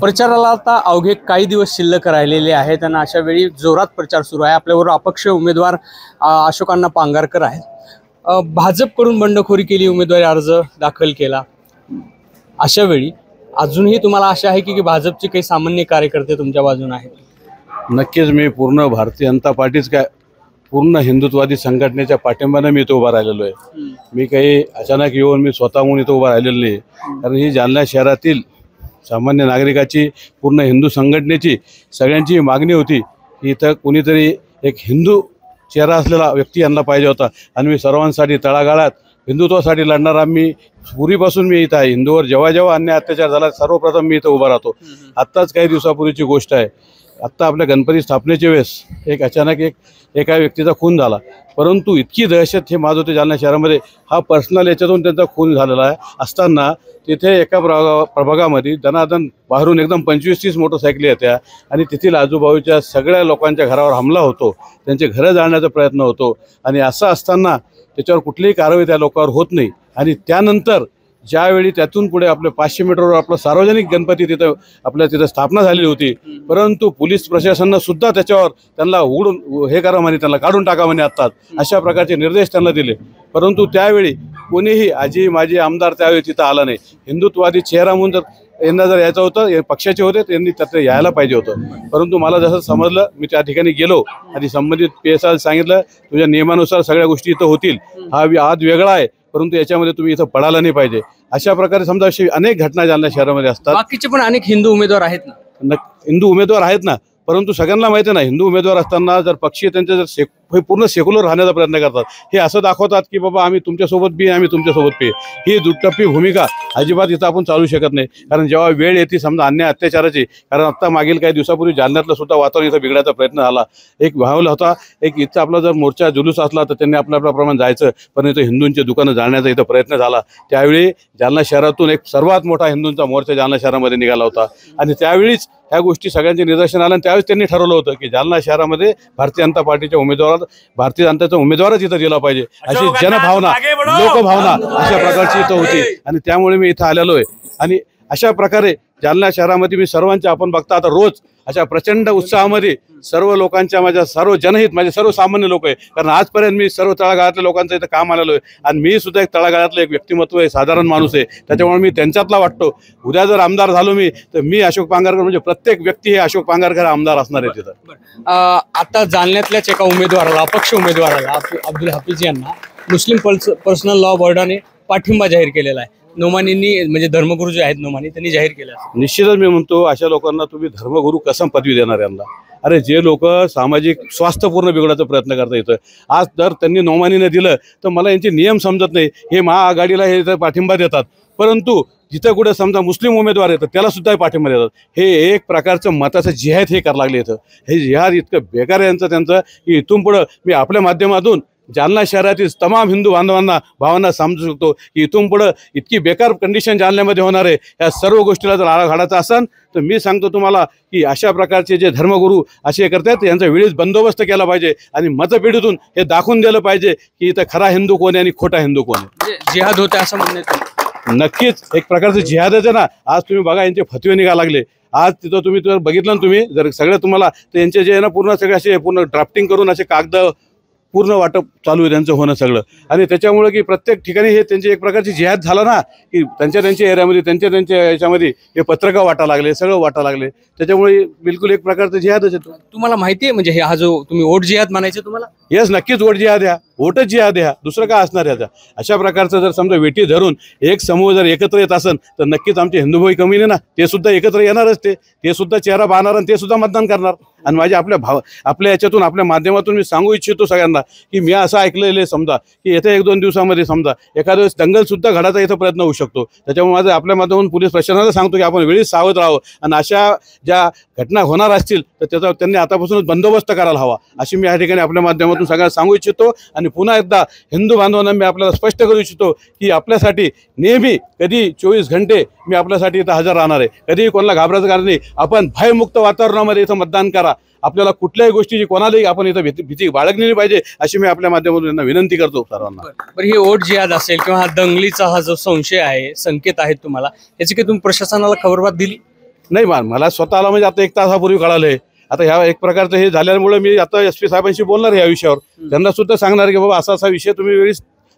प्रचाराला आता अवघे काही दिवस शिल्लक राहिलेले आहेत आणि अशा वेळी जोरात प्रचार सुरू आहे। आपल्याबरोबर अपक्ष उमेदवार अशोक अण्णा पांगारकर आहेत। भाजपकडून बंडखोरी केली, उमेदवारी अर्ज दाखल केला। अशा वेळी अजूनही तुम्हाला आशा आहे की भाजपचे काही सामान्य कार्यकर्ते तुमच्या बाजूने आहेत? नक्कीच मी पूर्ण भारतीय जनता पार्टीच काय पूर्ण हिंदुत्ववादी संघटनेच्या पाठिंब्याने मी इथं उभा राहिलेलो आहे। मी काही अचानक येऊन मी स्वतःहून इथं उभा राहिलेलो नाही, कारण ही जालना शहरातील सामान्य नागरिकाची पूर्ण हिंदू संघटनेची सगळ्यांची मागणी होती की इथं कोणीतरी एक हिंदू चेहरा असलेला व्यक्ती आणला पाहिजे होता। आणि मी सर्वांसाठी तळागाळात हिंदुत्वासाठी लढणारा मी पूर्वीपासून मी इथं आहे। हिंदूवर जेव्हा जेव्हा अन्याय अत्याचार झाला सर्वप्रथम मी इथं उभा राहतो। आत्ताच काही दिवसापूर्वीची गोष्ट आहे, आत्ता आपल्या गणपती स्थापनेच्या वेळेस एक अचानक एका व्यक्तीचा खून झाला, परंतु इतकी दहशत हे माजवते जालना शहरामध्ये। हा पर्सनल याच्यातून त्यांचा खून झालेला आहे असताना तिथे एका प्रभागामध्ये दनादन बाहेरून एकदम 25-30 मोटरसायकली येत्या आणि तेथील आजूबाजूच्या सगळ्या लोकांच्या घरावर हमला होतो, त्यांचे घरं जाळण्याचा प्रयत्न होतो। आणि असं असताना त्याच्यावर कुठलीही कारवाई त्या लोकांवर होत नाही। आणि त्यानंतर ज्यावेळी त्यातून पुढे आपल्या 500 मीटरवर आपला सार्वजनिक गणपती तिथं आपल्या तिथं स्थापना झालेली होती, परंतु पोलीस प्रशासनानं सुद्धा त्याच्यावर त्यांना उडून हे करा म्हणे, त्यांना काढून टाका म्हणे आत्ताच, अशा प्रकारचे निर्देश त्यांना दिले। परंतु त्यावेळी कोणीही आजी माजी आमदार त्यावेळी तिथं आला नाही। हिंदुत्ववादी चेहरा म्हणून जर यांना जर यायचं होतं, हे पक्षाचे होते त्यांनी त्यात यायला पाहिजे होतं। परंतु मला जसं समजलं मी त्या ठिकाणी गेलो आणि संबंधित PSI सांगितलं तुझ्या नियमानुसार सगळ्या गोष्टी इथं होतील, हा वाद वेगळा आहे परंतु याच्यामध्ये तुम्ही इथं पडायला नाही पाहिजे। अशा प्रकारे समजा अशी अनेक घटना जालना शहरामध्ये असतात। बाकीचे पण अनेक हिंदू उमेदवार आहेत ना? हिंदू उमेदवार आहेत ना, परंतु सगळ्यांना माहिती आहे ना, हिंदू उमेदवार असताना जर पक्षी त्यांचे जर पूर्ण सेक्युलर राहण्याचा प्रयत्न करतात, हे असं दाखवतात की बाबा आम्ही तुमच्यासोबत बी आम्ही तुमच्यासोबत बी, ही दुटप्पी भूमिका अजिबात इथं आपण चालू शकत नाही। कारण जेव्हा वेळ येते समजा अन्याय अत्याचाराची, कारण आत्ता मागील काही दिवसापूर्वी जालन्यातलं सुद्धा वातावरण इथं बिघडायचा प्रयत्न झाला। एक व्हावला होता, एक इथं आपला जर मोर्चा जुलूस असला तर त्यांनी आपल्याप्रमाणे जायचं, पण इथं हिंदूंचे दुकानं जाळण्याचा इथं प्रयत्न झाला। त्यावेळी जालना शहरातून एक सर्वात मोठा हिंदूंचा मोर्चा जालना शहरामध्ये निघाला होता आणि त्यावेळीच ह्या गोष्टी सगळ्यांचे निदर्शन आलं आणि त्यावेळेस त्यांनी ठरवलं होतं की जालना शहरामध्ये भारतीय जनता पार्टीच्या भारतीय जनतेचा उमेदवारच इथं दिला पाहिजे, अशी जनभावना लोकभावना अशा प्रकारची इथं होती। आणि त्यामुळे मी इथं आलेलो आहे। आणि अशा प्रकारे जालना शहरामध्ये मी सर्वांच्या आपण बघता आता रोज अशा प्रचंड उत्साहामध्ये सर्व लोकांच्या माझ्या सर्व जनहित माझे सर्व सामान्य लोक आहे, कारण आजपर्यंत मी सर्व तळागाळातल्या लोकांचं इथं काम आलेलो आहे आणि मी सुद्धा एक तळागाळातलं एक व्यक्तिमत्व आहे, साधारण माणूस आहे, त्याच्यामुळे मी त्यांच्यातला वाटतो। उद्या जर आमदार झालो मी तर मी अशोक पांगारकर म्हणजे प्रत्येक व्यक्ती हे अशोक पांगारकर आमदार असणार आहे तिथं। आता जालन्यातल्याच एका उमेदवाराला, अपक्ष उमेदवाराला अब्दुल हफीज यांना मुस्लिम पर्सनल लॉ बोर्डाने पाठिंबा जाहीर केलेला आहे। नोमानींनी म्हणजे धर्मगुरू जे आहेत नोमानी त्यांनी जाहीर केलं। निश्चितच मी म्हणतो अशा लोकांना तुम्ही धर्मगुरू कसं पदवी देणार यांना? अरे जे लोक सामाजिक स्वास्थ्य पूर्ण बिघडायचा प्रयत्न करता येतं, आज जर त्यांनी नोमानीने दिलं तर मला यांचे नियम समजत नाही। हे महाआघाडीला हे पाठिंबा देतात, परंतु जिथं कुठे समजा मुस्लिम उमेदवार येतात त्याला सुद्धा पाठिंबा देतात। हे एक प्रकारचं मताचं जिहाद हे करायला लागले इथं। हे जिहाद इतकं बेकार आहे त्यांचं की इथून पुढं मी आपल्या माध्यमातून जालना शहरातील तमाम हिंदू बांधवांना भावांना समजू शकतो की इथून पुढं इतकी बेकार कंडिशन जालन्यामध्ये होणार आहे। या सर्व गोष्टीला जर आळा घालायचा असेल तर मी सांगतो तुम्हाला की अशा प्रकारचे जे धर्मगुरू असे करतात यांचा वेळीच बंदोबस्त केला पाहिजे आणि मतपेढीतून हे दाखवून दिलं पाहिजे की इथं खरा हिंदू कोण आहे आणि खोटा हिंदू कोण आहे। जिहाद होते असं म्हणणं? नक्कीच एक प्रकारचं जिहादच आहे ना। आज तुम्ही बघा यांचे फतवे निघा लागले। आज तिथं तुम्ही जर बघितलं ना, तुम्ही जर सगळं तुम्हाला तर यांचे जे आहे ना पूर्ण सगळे असे पूर्ण ड्राफ्टिंग करून असे कागद पूर्ण वाटप चालू आहे त्यांचं होणं सगळं। आणि त्याच्यामुळे की प्रत्येक ठिकाणी हे त्यांची एक प्रकारची जिहाद झाला ना, की त्यांच्या एरियामध्ये त्यांच्या याच्यामध्ये हे पत्रका वाटा लागले, सगळं वाटा लागले, त्याच्यामुळे बिलकुल एक प्रकारचं जिहादच येतो। तुम्हाला माहिती आहे म्हणजे हा जो तुम्ही वोट जिहाद म्हणायचे तुम्हाला? येस, नक्कीच वोट जिहाद द्या, वोटच जिहाद द्या, दुसरं काय असणार याचा? अशा प्रकारचं जर समजा वेटी धरून एक समूह जर एकत्र येत असेल तर नक्कीच आमचे हिंदू भाई कमी नाही ना, ते सुद्धा एकत्र येणारच, ते सुद्धा चेहरा पाहणार आणि ते सुद्धा मतदान करणार। आणि माझ्या आपल्या याच्यातून आपल्या माध्यमातून मी सांगू इच्छितो सगळ्यांना की मी असं ऐकलेलं आहे समजा की येत्या 1-2 दिवसामध्ये समजा एखाद्या वेळेस दंगल सुद्धा घडायचा इथं प्रयत्न होऊ शकतो। त्याच्यामुळे माझं आपल्या माध्यमातून पोलीस प्रशासनाला सांगतो की आपण वेळीच सावध राहावं आणि अशा ज्या घटना होणार असतील तर त्याचा त्यांनी आतापासूनच बंदोबस्त करायला हवा, अशी मी या ठिकाणी आपल्या माध्यमातून सगळ्यांना सांगू इच्छितो। आणि पुन्हा एकदा हिंदू बांधवांना मी आपल्याला स्पष्ट करू इच्छितो की आपल्यासाठी नेहमी कधी 24 घंटे मी आपल्यासाठी इथं हजर राहणार आहे। कधीही कोणाला घाबरायचं कारण नाही, आपण भयमुक्त वातावरणामध्ये इथं मतदान करा। आपल्याला कुठल्याही गोष्टीची कोणालाही आपण इथं भीती बाळगली पाहिजे अशी मी आपल्या माध्यमातून त्यांना विनंती करतो सर्वांना। बरं, ही वोट जिहाद असेल किंवा हा दंगलीचा हा जो संशय आहे, संकेत आहेत तुम्हाला, याची काही तुम्ही प्रशासनाला खबरबात दिली? नाही मला स्वतःला म्हणजे आता 1 तासापूर्वी कळालंय. आता ह्या एक प्रकारचं हे झाल्यामुळे मी आता SP साहेबांशी बोलणार या विषयावर. त्यांना सुद्धा सांगणार की बाबा असा विषय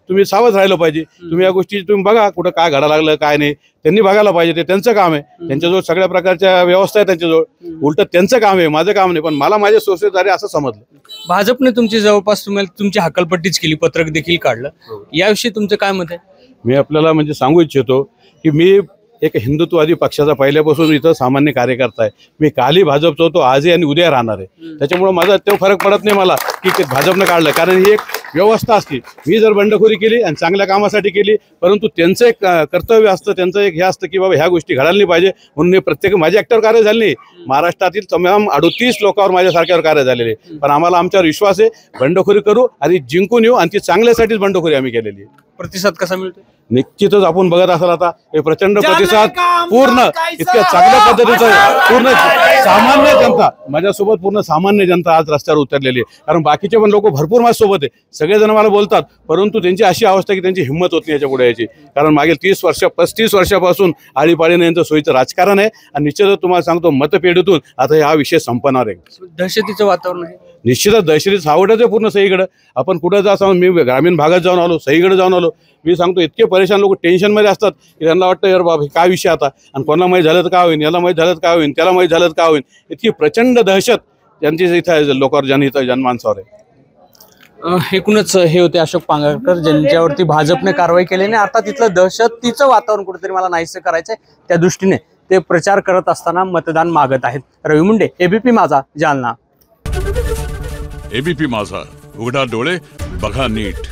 तुम्ही सावध राहिलं पाहिजे. तुम्ही या गोष्टी तुम्ही बघा कुठं काय घडा लागलं काय नाही त्यांनी बघायला पाहिजे. ते त्यांचं काम आहे. त्यांच्याजवळ सगळ्या प्रकारच्या व्यवस्था आहे त्यांच्याजवळ. उलट त्यांचं काम आहे, माझं काम नाही. पण मला माझे सोर्सेस झाले असं समजलं. भाजपने तुमची जवळपास तुम्हाला तुमची हकालपट्टीच केली, पत्रक देखील काढलं. याविषयी तुमचं काय मत आहे? मी आपल्याला म्हणजे सांगू इच्छितो की मी एक हिंदुत्ववादी पक्षाचा पहिल्यापासून इथं सामान्य कार्यकर्ता आहे. मी कालही भाजपचा होतो, आजही आणि उद्या राहणार आहे. त्याच्यामुळे माझा तो फरक पडत नाही मला की ते भाजपनं काढलं. कारण ही एक व्यवस्था असते. मी जर बंडखोरी केली आणि चांगल्या कामासाठी केली, परंतु त्यांचं एक कर्तव्य असतं, त्यांचं एक हे असतं की बाबा ह्या गोष्टी घडायला नाही पाहिजे. म्हणून प्रत्येक माझे ऍक्टर कार्य झाले नाही. महाराष्ट्रातील तमाम 38 लोकांवर माझ्यासारख्यावर कार्य झालेले. पण आम्हाला आमच्यावर विश्वास आहे. बंडखोरी करू आणि जिंकून येऊ आणि ती चांगल्यासाठीच बंडखोरी आम्ही केलेली आहे. प्रतिसाद कसा मिळतो? निश्चितच आपण बघत असाल आता हे प्रचंड प्रतिसाद पूर्ण इतक्या चांगल्या पद्धतीचं पूर्ण सामान्य जनता माझ्यासोबत पूर्ण सामान्य जनता आज रस्त्यावर उतरलेली आहे. कारण बाकीचे पण लोक भरपूर माझ्यासोबत आहे. सगळेजण मला बोलतात, परंतु त्यांची अशी अवस्था की त्यांची हिंमत होत नाही याच्या पुढे यायची. कारण मागील 35 वर्षापासून आळीपाळीने यांचं सोयीचं राजकारण आहे. आणि निश्चितच तुम्हाला सांगतो मतपेढीतून आता हा विषय संपणार आहे. दहशतीचं वातावरण आहे. निश्चितच दहशती सावटच आहे पूर्ण सगळीकडे. आपण कुठं जा सांगून मी ग्रामीण भागात जाऊन आलो, सगळीकडे जाऊन आलो. मी सांगतो इतके परेशान लोक टेन्शनमध्ये असतात की त्यांना वाटतं यार बाबा काय विषय आता, आणि कोणाला माहीत झालं तर काय होईल, याला माहीत झालं तर काय होईल, त्याला माहीत झालं तर काय होईल. इतकी प्रचंड दहशत त्यांची इथं लोकांवर इथं जनमानसावर आहे. एकूणच हे होते अशोक पांगारकर ज्यांच्यावरती भाजपने कारवाई केली नाही. आता तिथलं दहशतीचं वातावरण कुठेतरी मला नाहीसं करायचंय, त्या दृष्टीने ते प्रचार करत असताना मतदान मागत आहेत. रवी मुंडे, ABP माझा, जालना. ABP माझा, उघडा डोळे बघा नीट.